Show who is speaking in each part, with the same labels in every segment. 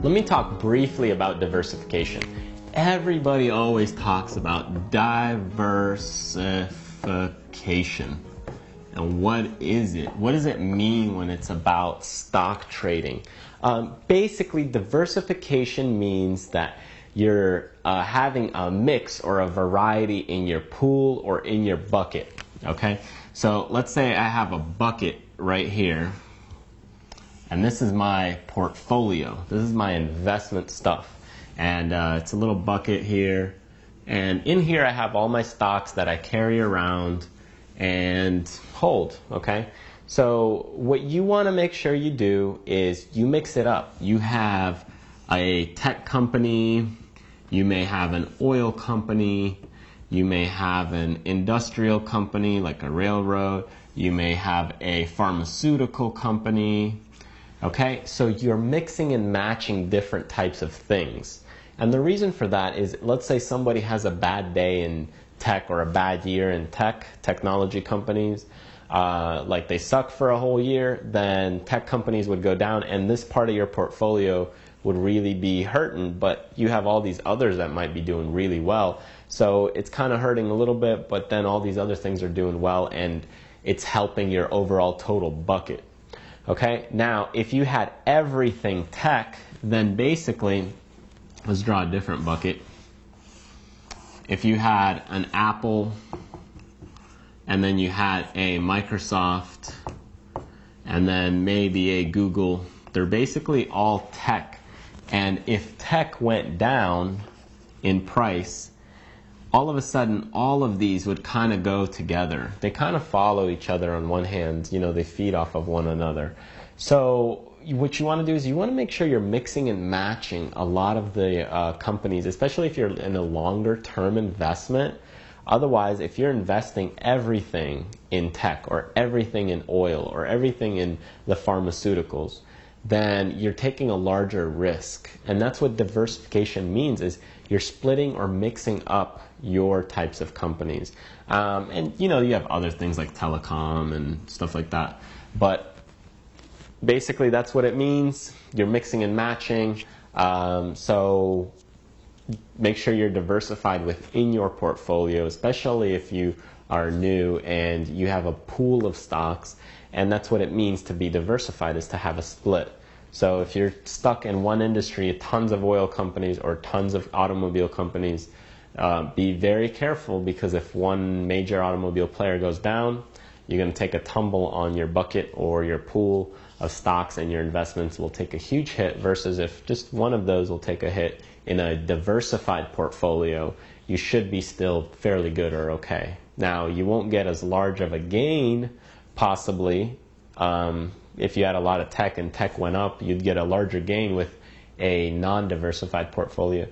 Speaker 1: Let me talk briefly about diversification. Everybody always talks about diversification. And what is it? What does it mean when it's about stock trading? Basically, diversification means that you're having a mix or a variety in your pool or in your bucket. Okay? So let's say I have a bucket right here. And this is my portfolio. This is my investment stuff. And it's a little bucket here. And in here I have all my stocks that I carry around and hold, okay? So what you want to make sure you do is you mix it up. You have a tech company, you may have an oil company, you may have an industrial company like a railroad, you may have a pharmaceutical company. Okay, so you're mixing and matching different types of things. And the reason for that is, let's say somebody has a bad day in tech or a bad year in technology companies, like they suck for a whole year, then tech companies would go down and this part of your portfolio would really be hurting, but you have all these others that might be doing really well. So it's kind of hurting a little bit, but then all these other things are doing well and it's helping your overall total bucket. Okay, now if you had everything tech, then basically, let's draw a different bucket. If you had an Apple, and then you had a Microsoft, and then maybe a Google, they're basically all tech. And if tech went down in price, all of a sudden, all of these would kind of go together. They kind of follow each other on one hand. You know, they feed off of one another. So what you want to do is you want to make sure you're mixing and matching a lot of the companies, especially if you're in a longer term investment. Otherwise, if you're investing everything in tech or everything in oil or everything in the pharmaceuticals, then you're taking a larger risk. And that's what diversification means, is you're splitting or mixing up your types of companies. And you know, you have other things like telecom and stuff like that. But basically that's what it means. You're mixing and matching. So make sure you're diversified within your portfolio, especially if you are new and you have a pool of stocks. And that's what it means to be diversified, is to have a split. So if you're stuck in one industry, tons of oil companies or tons of automobile companies, be very careful, because if one major automobile player goes down, you're going to take a tumble on your bucket or your pool of stocks, and your investments will take a huge hit, versus if just one of those will take a hit in a diversified portfolio, you should be still fairly good or okay. Now, you won't get as large of a gain, possibly. If you had a lot of tech and tech went up, you'd get a larger gain with a non-diversified portfolio.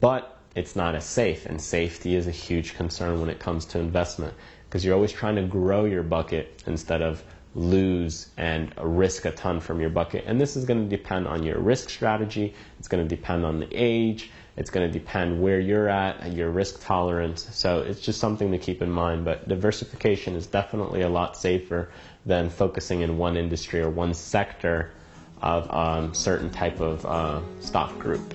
Speaker 1: But it's not as safe, and safety is a huge concern when it comes to investment, because you're always trying to grow your bucket instead of lose and risk a ton from your bucket. And this is going to depend on your risk strategy. It's going to depend on the age. It's going to depend where you're at and your risk tolerance. So it's just something to keep in mind. But diversification is definitely a lot safer than focusing in one industry or one sector of certain type of stock group.